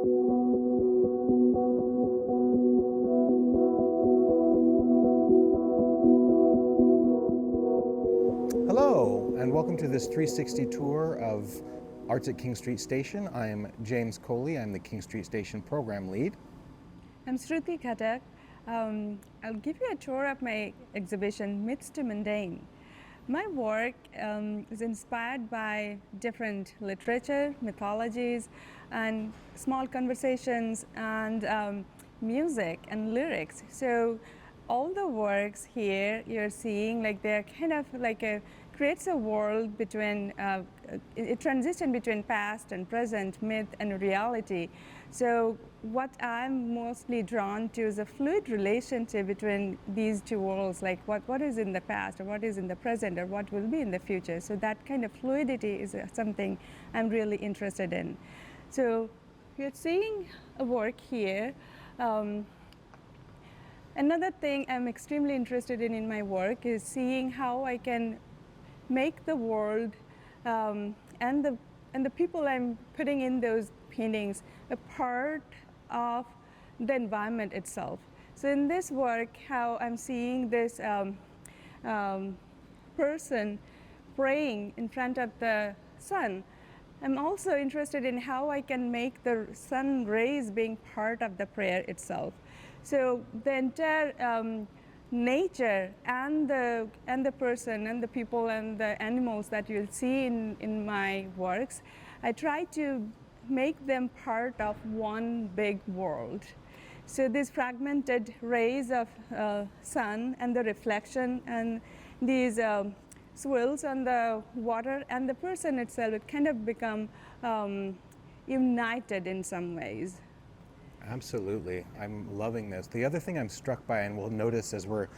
Hello, and welcome to this 360 tour of Arts at King Street Station. I'm James Coley. I'm the King Street Station program lead. I'm Shruti Ghatak. I'll give you a tour of my exhibition, Myths to Mundane. My work is inspired by different literature, mythologies, and small conversations, and music and lyrics. So all the works here you're seeing, like they're kind of like creates a world between, a transition between past and present, myth and reality. So what I'm mostly drawn to is a fluid relationship between these two worlds, like what is in the past, or what is in the present, or what will be in the future. So that kind of fluidity is something I'm really interested in. So you're seeing a work here. Another thing I'm extremely interested in my work is seeing how I can make the world and the people I'm putting in those paintings a part of the environment itself. So in this work, how I'm seeing this person praying in front of the sun, I'm also interested in how I can make the sun rays being part of the prayer itself. So the entire nature and the person and the people and the animals that you'll see in my works, I try to make them part of one big world. So these fragmented rays of sun and the reflection and these swirls on the water and the person itself, it kind of become united in some ways. Absolutely. I'm loving this. The other thing I'm struck by, and we'll notice as we're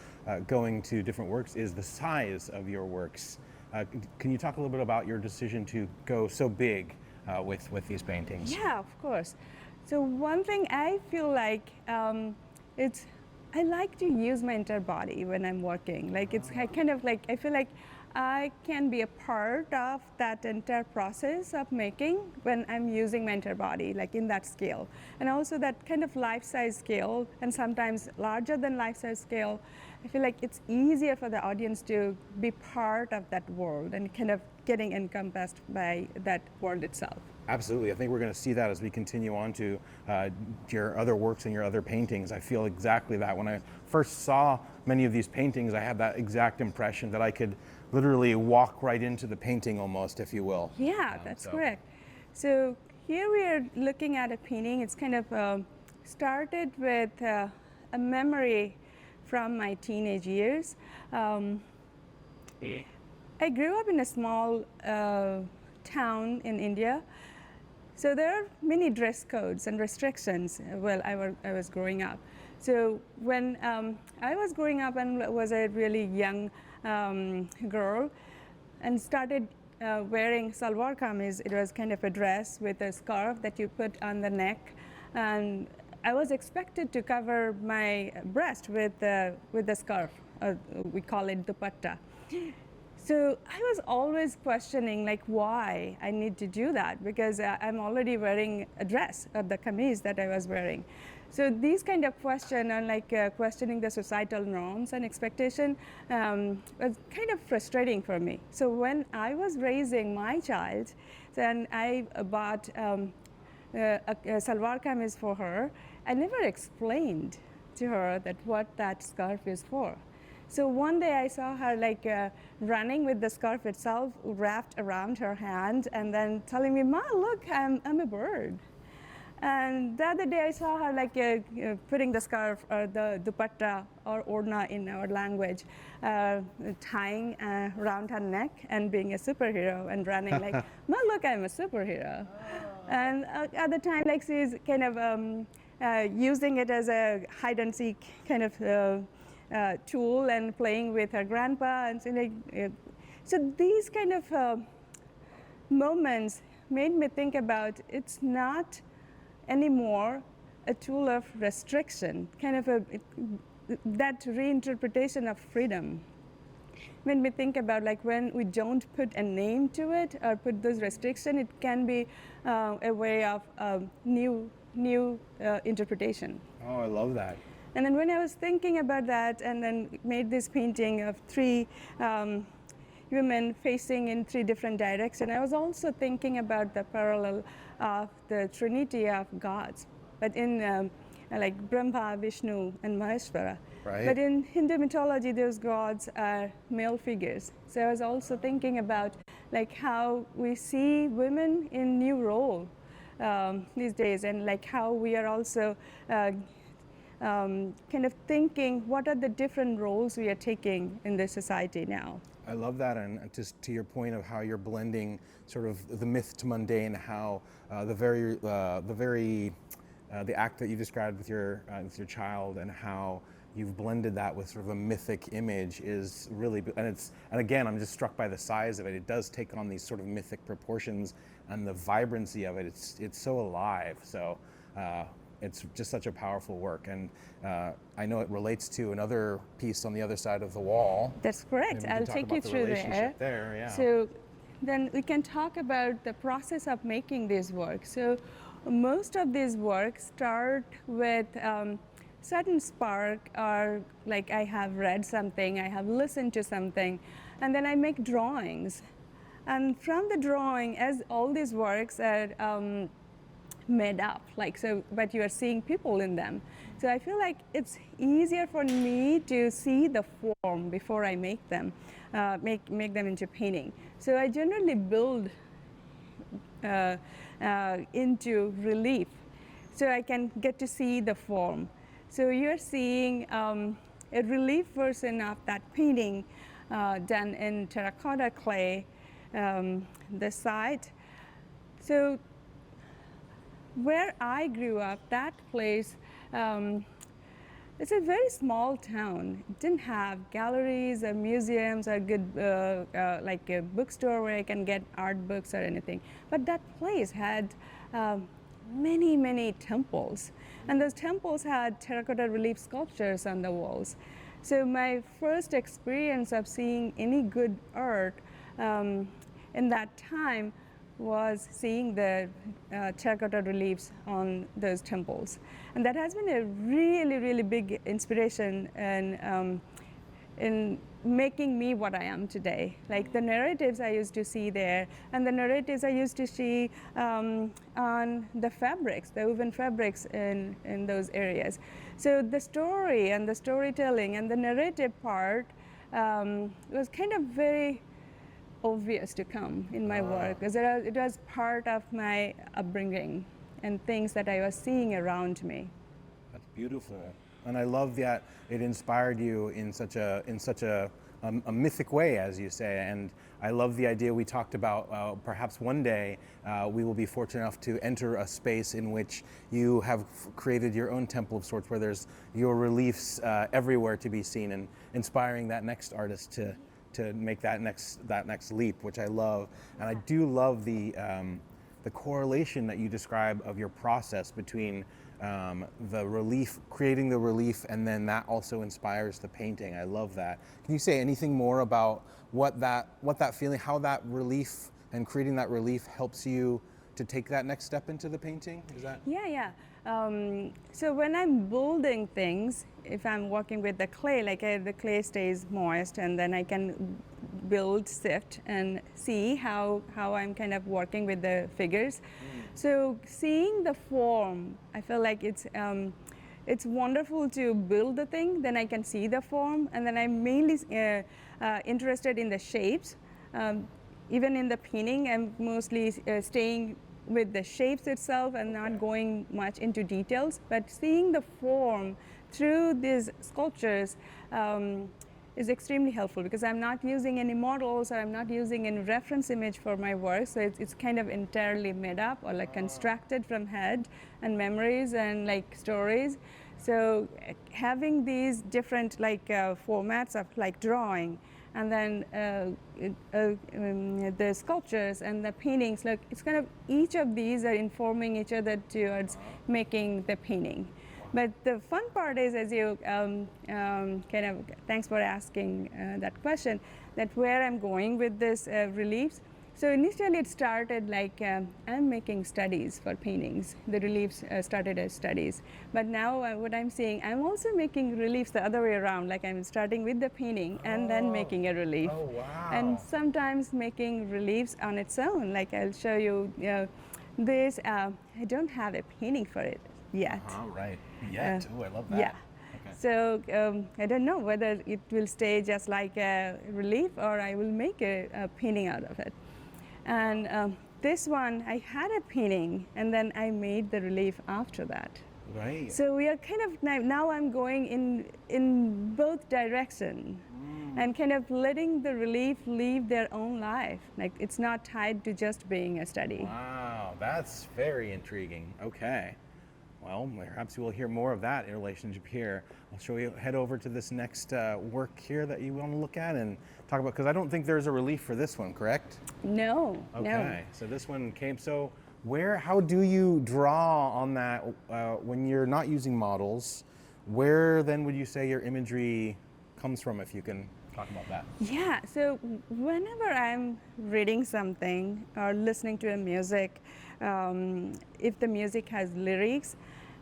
going to different works, is the size of your works. Can you talk a little bit about your decision to go so big with these paintings? Yeah, of course. So one thing I feel like I like to use my entire body when I'm working. Like it's kind of like, I feel like I can be a part of that entire process of making when I'm using my entire body, like in that scale. And also that kind of life-size scale, and sometimes larger than life-size scale, I feel like it's easier for the audience to be part of that world and kind of getting encompassed by that world itself. Absolutely. I think we're going to see that as we continue on to your other works and your other paintings. I feel exactly that. When I first saw many of these paintings, I had that exact impression that I could literally walk right into the painting almost, if you will. Yeah, that's correct. So here we are looking at a painting. It's kind of started with a memory from my teenage years. I grew up in a small town in India. So there are many dress codes and restrictions while I was growing up. So when I was growing up and was a really young girl and started wearing salwar kameez, it was kind of a dress with a scarf that you put on the neck, and I was expected to cover my breast with the scarf. We call it dupatta. So I was always questioning, like, why I need to do that, because I'm already wearing a dress, or the kameez that I was wearing. So these kind of questions, and like questioning the societal norms and expectation, was kind of frustrating for me. So when I was raising my child, then I bought a salwar kameez for her. I never explained to her that what that scarf is for. So one day I saw her like running with the scarf itself wrapped around her hand, and then telling me, "Ma, look, I'm a bird." And the other day I saw her like putting the scarf, or the dupatta, or orna in our language, tying around her neck and being a superhero and running like, "Ma, look, I'm a superhero." Oh. And at the time, like, she's kind of using it as a hide and seek kind of tool and playing with her grandpa, and so these kind of moments made me think about, it's not anymore a tool of restriction, kind of that reinterpretation of freedom made me think about, like, when we don't put a name to it or put those restrictions, it can be a way of new new interpretation. Oh, I love that. And then when I was thinking about that and then made this painting of three women facing in three different directions, I was also thinking about the parallel of the trinity of gods, but in like Brahma, Vishnu, and Maheshwara. Right. But in Hindu mythology, those gods are male figures. So I was also thinking about like how we see women in new role these days, and like how we are also kind of thinking what are the different roles we are taking in this society now. I love that, and just to your point of how you're blending sort of the myth to mundane, how the act that you described with your child, and how you've blended that with sort of a mythic image is really, and again, I'm just struck by the size of it. It does take on these sort of mythic proportions, and the vibrancy of it. It's so alive. So. It's just such a powerful work, and I know it relates to another piece on the other side of the wall. That's correct. Maybe we I'll can talk take about you the through relationship there. Yeah. So then we can talk about the process of making these works. So most of these works start with certain spark, or like I have read something, I have listened to something, and then I make drawings. And from the drawing, as all these works are made up, like so, but you are seeing people in them. So I feel like it's easier for me to see the form before I make them, make them into painting. So I generally build into relief, so I can get to see the form. So you're seeing a relief version of that painting done in terracotta clay, the site. So where I grew up, that place, it's a very small town. It didn't have galleries or museums or good, like a bookstore where I can get art books or anything. But that place had many, many temples. And those temples had terracotta relief sculptures on the walls. So my first experience of seeing any good art in that time was seeing the terracotta reliefs on those temples. And that has been a really, really big inspiration in making me what I am today. Like the narratives I used to see there, and the narratives I used to see on the fabrics, the woven fabrics in those areas. So the story and the storytelling and the narrative part was kind of very obvious to come in my work, because it was part of my upbringing and things that I was seeing around me. That's beautiful, and I love that it inspired you in such a mythic way, as you say. And I love the idea we talked about. Perhaps one day we will be fortunate enough to enter a space in which you have created your own temple of sorts, where there's your reliefs everywhere to be seen, and inspiring that next artist to make that next leap, which I love. And I do love the correlation that you describe of your process between the relief, creating the relief, and then that also inspires the painting. I love that. Can you say anything more about what that feeling, how that relief and creating that relief helps you to take that next step into the painting? Is that? Yeah. So when I'm building things, if I'm working with the clay, like the clay stays moist, and then I can build, sift, and see how I'm kind of working with the figures. So seeing the form, I feel like it's wonderful to build the thing, then I can see the form, and then I'm mainly interested in the shapes. Even in the painting, I'm mostly staying with the shapes itself and not going much into details, but seeing the form through these sculptures is extremely helpful, because I'm not using any models, or I'm not using any reference image for my work, so it's kind of entirely made up or like constructed from head and memories and like stories. So having these different like formats of like drawing, and then the sculptures and the paintings, like it's kind of each of these are informing each other towards making the painting. But the fun part is, as you kind of, thanks for asking that question, that where I'm going with this reliefs. So initially it started like I'm making studies for paintings. The reliefs started as studies. But now what I'm saying, I'm also making reliefs the other way around. Like I'm starting with the painting and then making a relief. Oh, wow. And sometimes making reliefs on its own. Like I'll show you this. I don't have a painting for it yet. Right. Yet. I love that. Yeah. Okay. So I don't know whether it will stay just like a relief or I will make a painting out of it. And this one, I had a painting, and then I made the relief after that. Right. So we are kind of now I'm going in both direction, and kind of letting the relief live their own life. Like it's not tied to just being a study. Wow, that's very intriguing. Okay. Well, perhaps we'll hear more of that in relationship here. I'll show you, head over to this next work here that you want to look at and talk about, because I don't think there's a relief for this one, correct? No, Okay, no. so this one came, so how do you draw on that when you're not using models? Where then would you say your imagery comes from, if you can talk about that? Yeah, so whenever I'm reading something or listening to a music, if the music has lyrics,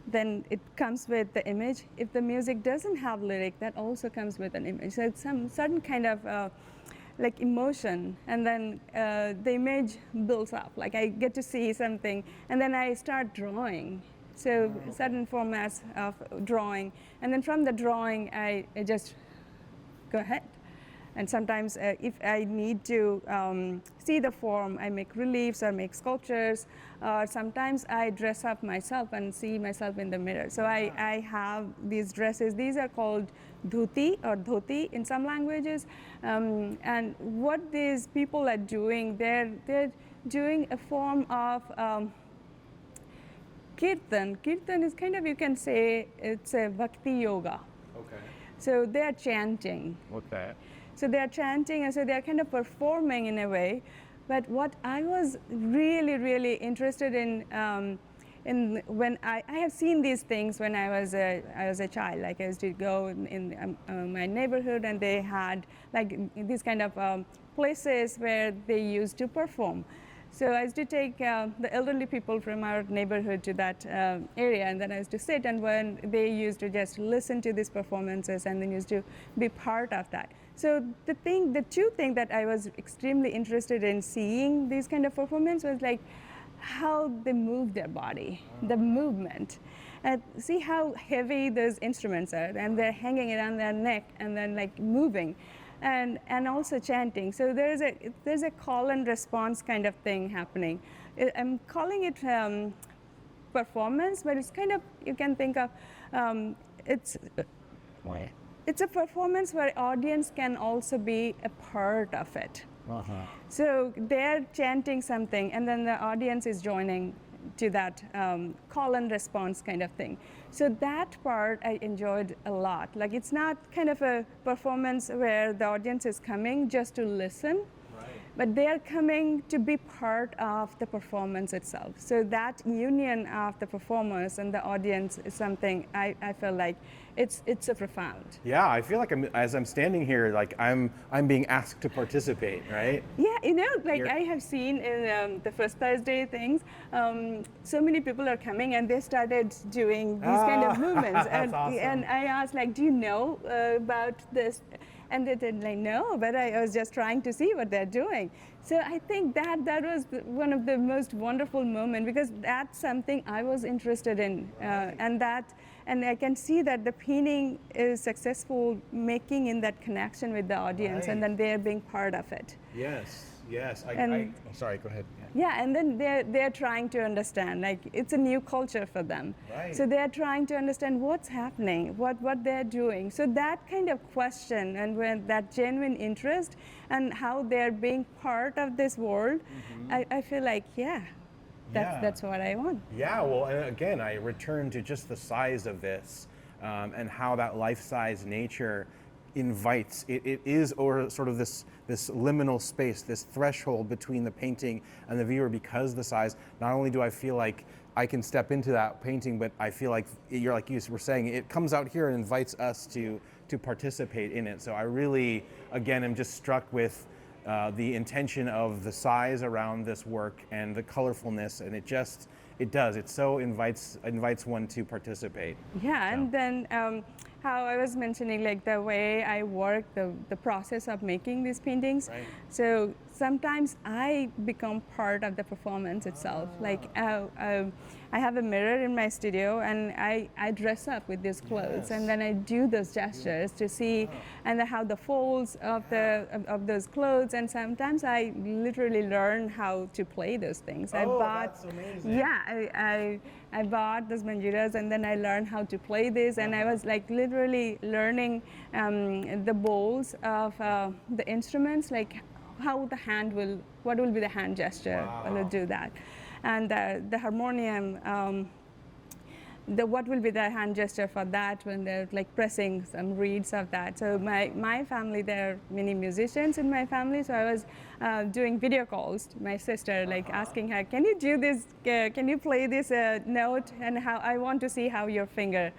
then it comes with the image. If the music doesn't have lyric, that also comes with an image. So it's some certain kind of like emotion, and then the image builds up. Like I get to see something, and then I start drawing. So certain formats of drawing, and then from the drawing, I just go ahead. And sometimes if I need to see the form, I make reliefs or make sculptures. Or sometimes I dress up myself and see myself in the mirror. So I have these dresses. These are called dhuti or dhoti in some languages. And what these people are doing, they're doing a form of kirtan. Kirtan is kind of, you can say, it's a bhakti yoga. Okay. So they're chanting. Okay. So they're chanting, and so they're kind of performing in a way. But what I was really, really interested in when I have seen these things when I was a child. Like I used to go in my neighborhood, and they had like these kind of places where they used to perform. So I used to take the elderly people from our neighborhood to that area, and then I used to sit, and when they used to just listen to these performances and then used to be part of that. So the two things that I was extremely interested in seeing these kind of performance was like how they move their body, the movement. And see how heavy those instruments are, and they're hanging around their neck and then like moving. And also chanting. So there's a call and response kind of thing happening. I'm calling it performance, but it's kind of, you can think of it's a performance where audience can also be a part of it. So they're chanting something, and then the audience is joining to that call and response kind of thing. So that part I enjoyed a lot. Like it's not kind of a performance where the audience is coming just to listen, but they are coming to be part of the performance itself. So that union of the performers and the audience is something I feel like it's so profound. Yeah, I feel like as I'm standing here, like I'm being asked to participate, right? Yeah, I have seen in the first Thursday things, so many people are coming and they started doing these kind of movements. That's awesome. And I asked, like, do you know about this? And they did like, no, but I was just trying to see what they're doing. So I think that was one of the most wonderful moments, because that's something I was interested in. And I can see that the painting is successful making in that connection with the audience, and then they're being part of it. Yes. Sorry, go ahead. Yeah, and then they're trying to understand, like it's a new culture for them. Right. So they're trying to understand what's happening, what they're doing. So that kind of question and when that genuine interest and how they're being part of this world, I feel like, that's what I want. Yeah, well, and again, I return to just the size of this and how that life-size nature invites. It is or sort of this liminal space, this threshold between the painting and the viewer, because the size. Not only do I feel like I can step into that painting, but I feel like you were saying, it comes out here and invites us to participate in it. So I really, again, am just struck with the intention of the size around this work and the colorfulness, and it so invites one to participate. Yeah, So. and then how I was mentioning, like the way I work, the process of making these paintings. Right. So sometimes I become part of the performance itself. Like I have a mirror in my studio, and I dress up with these clothes, and then I do those gestures to see, and how the folds of of those clothes, and sometimes I literally learn how to play those things. I bought, that's amazing. yeah, I bought those manjuras, and then I learned how to play this, and I was like literally learning the bowls of the instruments, like how the hand will, what will be the hand gesture will do that, and the harmonium. What will be the hand gesture for that when they're like pressing some reeds of that. So my family, there are many musicians in my family, so I was doing video calls to my sister, like asking her, can you do this, can you play this note, and how I want to see how your finger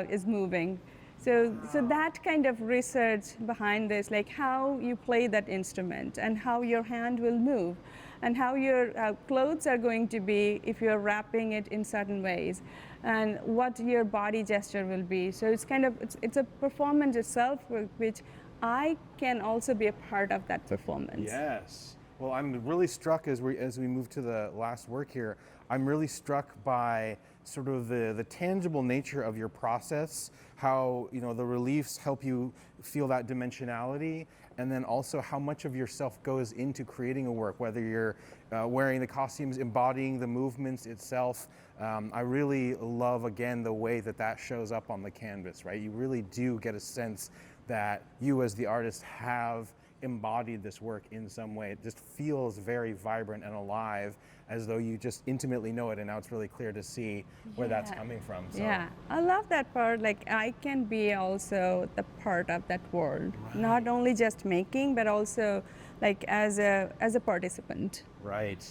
is moving. So that kind of research behind this, like how you play that instrument and how your hand will move, and how your clothes are going to be if you're wrapping it in certain ways, and what your body gesture will be. So it's kind of, it's a performance itself, which I can also be a part of that performance. Yes. Well, I'm really struck as we move to the last work here. I'm really struck by sort of the tangible nature of your process, how the reliefs help you feel that dimensionality, and then also how much of yourself goes into creating a work, whether you're wearing the costumes, embodying the movements itself. I really love, again, the way that shows up on the canvas, right? You really do get a sense that you as the artist have embodied this work in some way. It just feels very vibrant and alive, as though you just intimately know it, and now it's really clear to see where that's coming from. So. Yeah, I love that part. Like I can be also the part of that world, not only just making, but also like as a participant. Right.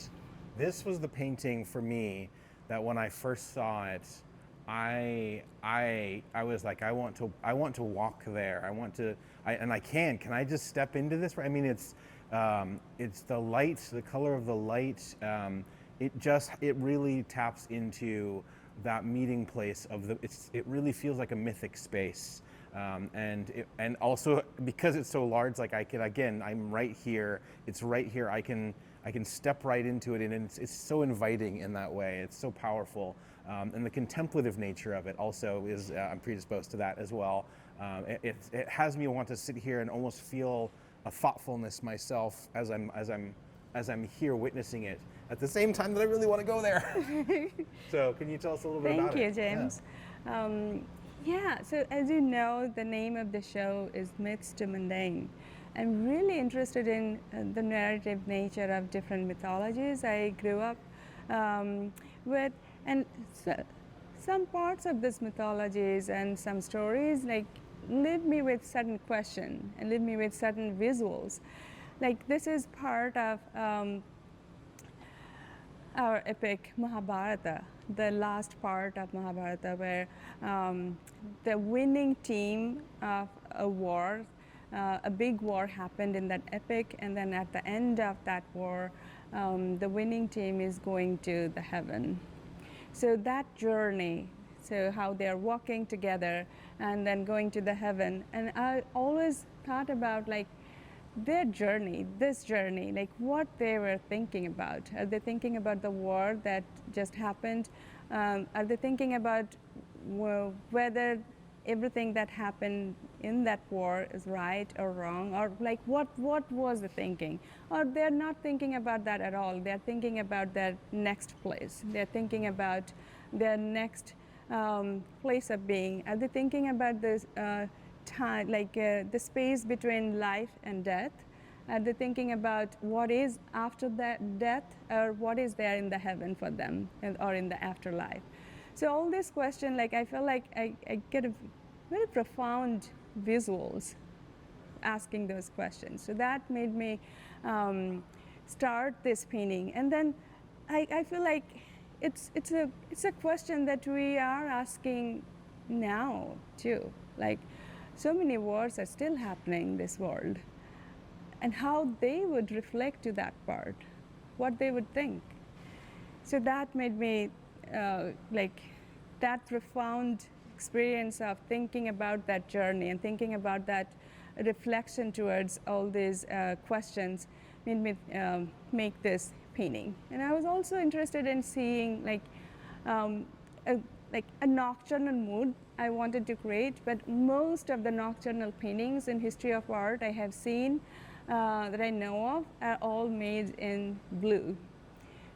This was the painting for me that when I first saw it, I was like, I want to walk there. And I can. Can I just step into this? I mean, it's the light, the color of the light. It really taps into that meeting place of it really feels like a mythic space. And also because it's so large, like I'm right here. It's right here. I can step right into it, and it's so inviting in that way. It's so powerful. And the contemplative nature of it also is, I'm predisposed to that as well. It has me want to sit here and almost feel a thoughtfulness myself as I'm here witnessing it, at the same time that I really want to go there. So can you tell us a little bit about it? Thank you, James. Yeah, so as you know, the name of the show is Myths to Mundane. I'm really interested in the narrative nature of different mythologies I grew up with, and some parts of these mythologies and some stories like leave me with certain questions and leave me with certain visuals. Like this is part of our epic Mahabharata, the last part of Mahabharata, where the winning team of a war, a big war happened in that epic, and then at the end of that war, the winning team is going to the heaven. So that journey, so how they're walking together and then going to the heaven, and I always thought about like their journey, this journey, like what they were thinking about. Are they thinking about the war that just happened? Are they thinking about whether everything that happened in that war is right or wrong, or like what was the thinking? Or they're not thinking about that at all. They're thinking about their next place. They're thinking about their next place of being. Are they thinking about this time, like the space between life and death? Are they thinking about what is after that death, or what is there in the heaven for them, or in the afterlife? So all these questions, like I feel like I get a very profound visuals asking those questions. So that made me start this painting. And then I feel like it's a question that we are asking now too. Like so many wars are still happening in this world. and how they would reflect to that part, what they would think. So that made me like that profound experience of thinking about that journey and thinking about that reflection towards all these questions made me make this painting. And I was also interested in seeing a nocturnal mood I wanted to create, but most of the nocturnal paintings in history of art I have seen that I know of are all made in blue.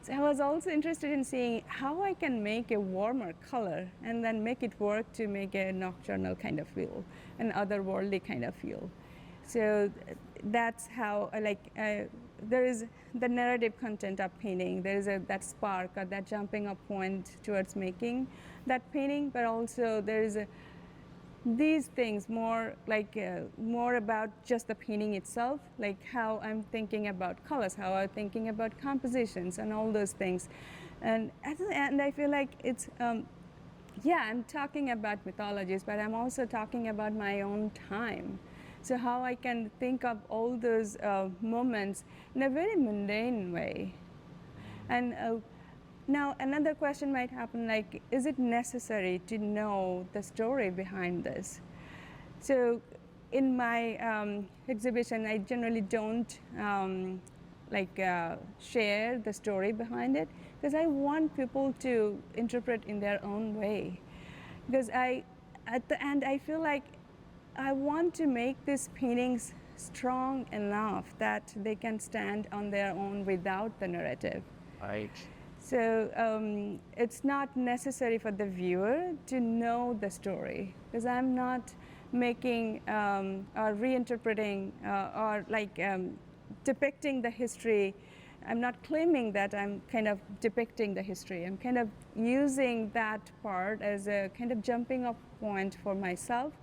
So I was also interested in seeing how I can make a warmer color and then make it work to make a nocturnal kind of feel, an otherworldly kind of feel. So that's how there is the narrative content of painting. There is that spark or that jumping up point towards making that painting, but also there is these things more about just the painting itself, like how I'm thinking about colors, how I'm thinking about compositions and all those things. And at the end, I feel like it's, I'm talking about mythologies, but I'm also talking about my own time. So how I can think of all those moments in a very mundane way. And now another question might happen, like, is it necessary to know the story behind this? So in my exhibition, I generally don't share the story behind it, because I want people to interpret in their own way. Because at the end, I feel like I want to make these paintings strong enough that they can stand on their own without the narrative. Right. So it's not necessary for the viewer to know the story, because I'm not making or reinterpreting or depicting the history. I'm not claiming that I'm kind of depicting the history. I'm kind of using that part as a kind of jumping off point for myself,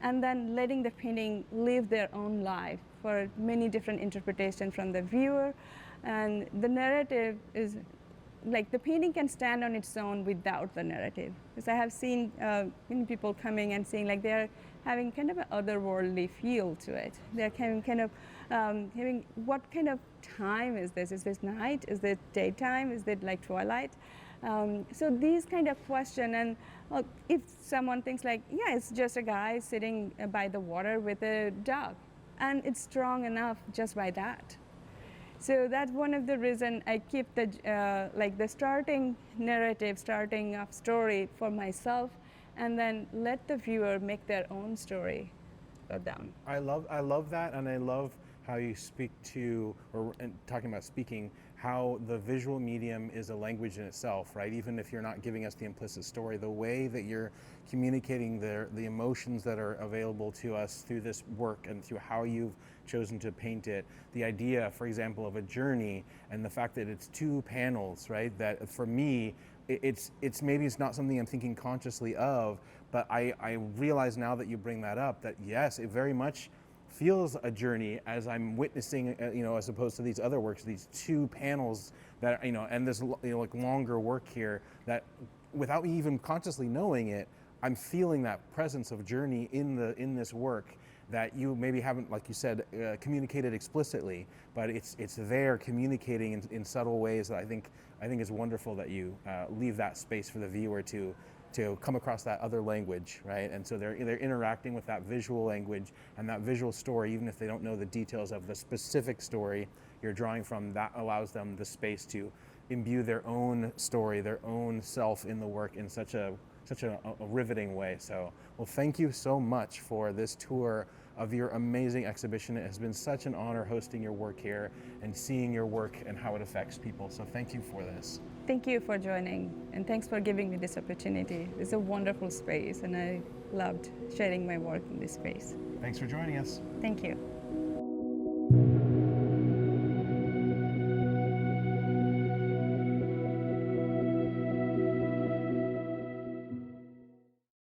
and then letting the painting live their own life for many different interpretations from the viewer. And the narrative is, like, the painting can stand on its own without the narrative. Because I have seen many people coming and saying, like, they're having kind of an otherworldly feel to it. They're kind of having, what kind of time is this? Is this night? Is it daytime? Is it like twilight? So these kind of question, and if someone thinks like, yeah, it's just a guy sitting by the water with a dog, and it's strong enough just by that. So that's one of the reasons I keep the starting narrative, starting of story for myself, and then let the viewer make their own story for them. I love that, and I love how you speak to, and talking about speaking, how the visual medium is a language in itself, right? Even if you're not giving us the implicit story, the way that you're communicating the emotions that are available to us through this work and through how you've chosen to paint it, the idea, for example, of a journey, and the fact that it's 2 panels, right? That for me, it's maybe it's not something I'm thinking consciously of, but I realize now that you bring that up, that yes, it very much feels a journey as I'm witnessing, as opposed to these other works, these 2 panels that, and this, like longer work here, that without me even consciously knowing it, I'm feeling that presence of journey in this work that you maybe haven't, like you said, communicated explicitly, but it's there communicating in subtle ways that I think is wonderful, that you leave that space for the viewer to come across that other language, right? And so they're interacting with that visual language and that visual story, even if they don't know the details of the specific story you're drawing from. That allows them the space to imbue their own story, their own self in the work in such a riveting way. So, well, thank you so much for this tour of your amazing exhibition. It has been such an honor hosting your work here and seeing your work and how it affects people. So thank you for this. Thank you for joining, and thanks for giving me this opportunity. It's a wonderful space, and I loved sharing my work in this space. Thanks for joining us. Thank you.